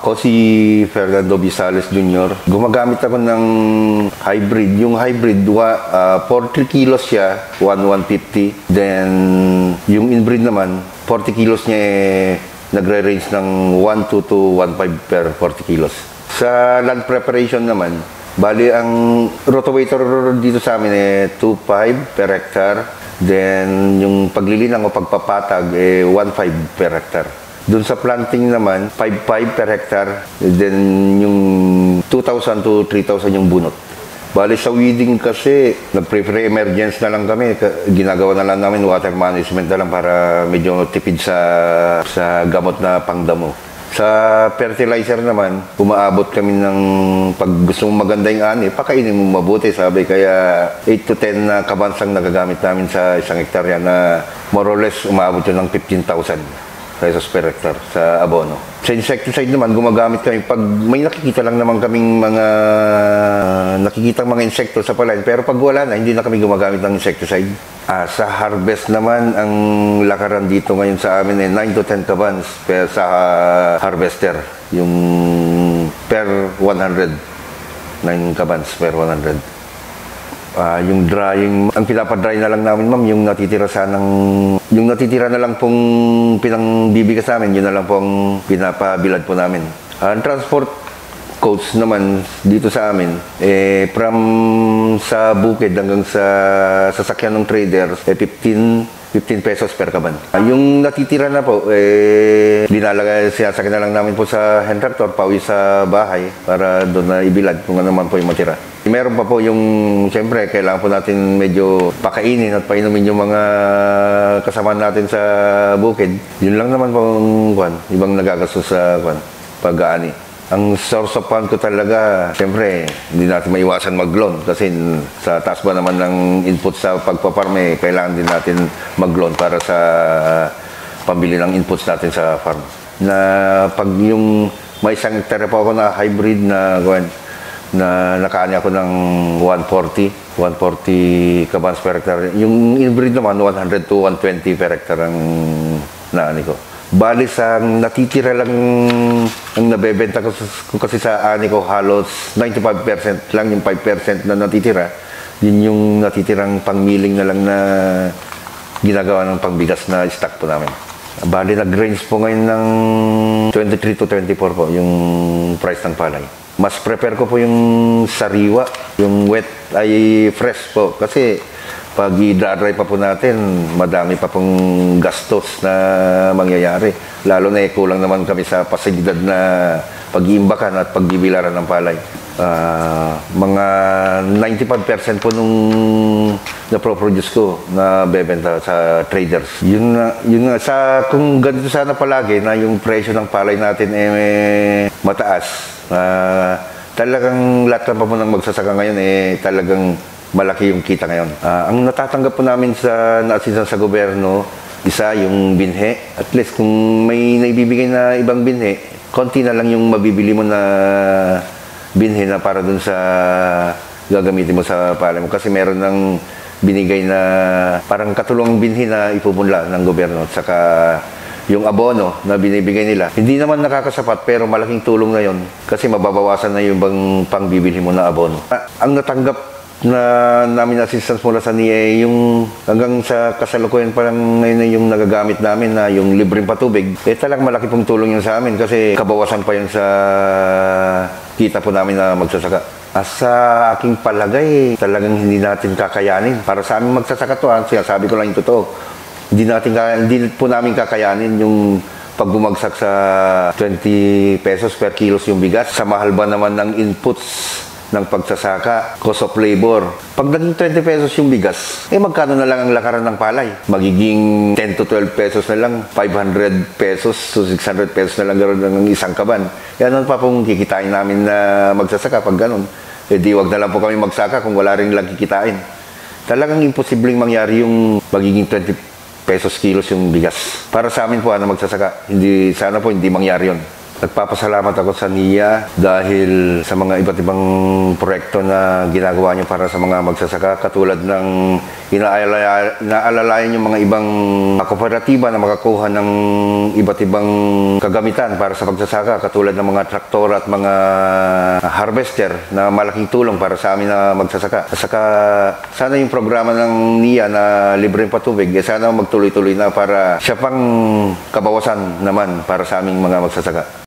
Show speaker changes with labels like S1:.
S1: Ako si Fernando Visales Jr. Gumagamit ako ng hybrid. Yung hybrid, 40 kilos siya, 150. Then, yung inbreed naman, 40 kilos niya nagre-range ng 1.2 to 1.5 per 40 kilos. Sa land preparation naman, bali ang rotavator dito sa amin 2.5 per hectare. Then, yung paglilinang o pagpapatag 1.5 per hectare. Doon sa planting naman, 5.5 per hectare. Then, yung 2,000 to 3,000 yung bunot. Bali sa weeding kasi, nag-prefer emergence na lang kami. Ginagawa na lang namin water management na lang para medyo tipid sa gamot na pangdamo. Sa fertilizer naman, umaabot kami ng pag gusto mong maganda yung ani, pakainin mo mabuti, sabi. Kaya 8 to 10 na kabansang nagagamit namin sa isang hektarya na more or less umaabot yun ng 15,000 pesos per hectare sa abono. Sa insecticide naman, gumagamit kami pag may nakikita lang naman kaming nakikitang mga insekto sa palayan. Pero pag wala na, hindi na kami gumagamit ng insecticide. Sa harvest naman, ang lakaran dito ngayon sa amin 9 to 10 kabans sa harvester. Yung per 100. 9 kabans per 100. Yung drying, ang pinapadry na lang namin, ma'am, yung natitira na lang pong pinangbibigas namin, yun na lang pong pinapabilad po namin. Ang transport costs naman dito sa amin, from sa bukid hanggang sa sasakyan ng traders, 15 pesos per kaban. Yung natitira na po, sinasakyan na lang namin po sa hand tractor, pauwi sa bahay para doon na ibilad kung ano naman po yung matira. Meron pa po yung, siyempre, kailangan po natin medyo pakainin at painumin yung mga kasama natin sa bukid. Yun lang naman po ibang nagagastos sa pag-aani. Ang source of fund ko talaga, siyempre, hindi natin maiwasan mag-loan kasi sa taas ba naman ng input sa pagpaparme, kailangan din natin mag-loan para sa pambili ng inputs natin sa farm. Na pag yung may isang hektarya po ako na hybrid na nakaani ako ng 140 kabans per hectare. Yung inbreed naman, 100 to 120 per hectare ang naani ko. Bali sa natitira lang ang nabebenta ko kasi sa ani ko halos 95% lang yung 5% na natitira. Yun yung natitirang pangmiling na lang na ginagawa ng pangbigas na stock po namin. Bali nag-range po ngayon ng 23 to 24 po yung price ng palay. Mas prepare ko po yung sariwa, yung wet ay fresh po kasi pag i-dry pa po natin, madami pa pong gastos na mangyayari. Lalo na kulang naman kami sa pasilidad na pag-iimbakan at pagbibilaran ng palay. Mga 95% po nung na-produce ko na bebenta sa traders. Yun nga, kung ganito sana palagi na yung presyo ng palay natin mataas, talagang lahat pa po ng magsasaka ngayon talagang malaki yung kita ngayon. Ang natatanggap po namin sa naasisan sa gobyerno, isa yung binhe. At least kung may naibibigay na ibang binhe, konti na lang yung mabibili mo na binhe na para dun sa gagamitin mo sa palay mo. Kasi meron ng binigay na parang katulong binhe na ipupunla ng gobyerno. At saka yung abono na binibigay nila, hindi naman nakakasapat pero malaking tulong na yon kasi mababawasan na yung bang pangbibili mo na abono. Ang natanggap na namin assistance mula sa NIA, yung hanggang sa kasalukuyan parang ngayon yung nagagamit namin na yung libreng patubig, talagang malaki pong tulong yun sa amin kasi kabawasan pa yun sa kita po namin na magsasaka. Sa aking palagay, talagang hindi natin kakayanin. Para sa aming magsasaka to, sabi ko lang yung totoo, hindi po namin kakayanin yung pag bumagsak sa 20 pesos per kilos yung bigas. Sa mahal ba naman ng inputs ng pagsasaka, cost of labor. Pag naging 20 pesos yung bigas, magkano na lang ang lakaran ng palay? Magiging 10 to 12 pesos na lang, 500 pesos to 600 pesos na lang gano'n ng isang kaban. Yan pa pong kikitain namin na magsasaka pag gano'n. Di wag na lang po kami magsaka kung wala rin lang kikitain. Talagang imposibleng mangyari yung magiging 20 pesos kilos yung bigas. Para sa amin po na magsasaka, sana po hindi mangyari yun. Nagpapasalamat ako sa NIA dahil sa mga iba't ibang proyekto na ginagawa niyo para sa mga magsasaka, katulad ng inaalalayan yung mga ibang kooperatiba na makakuha ng iba't ibang kagamitan para sa pagsasaka, katulad ng mga traktor at mga harvester na malaking tulong para sa amin na magsasaka. At saka sana yung programa ng NIA na libreng patubig, sana magtuloy-tuloy na para siya pang kabawasan naman para sa aming mga magsasaka.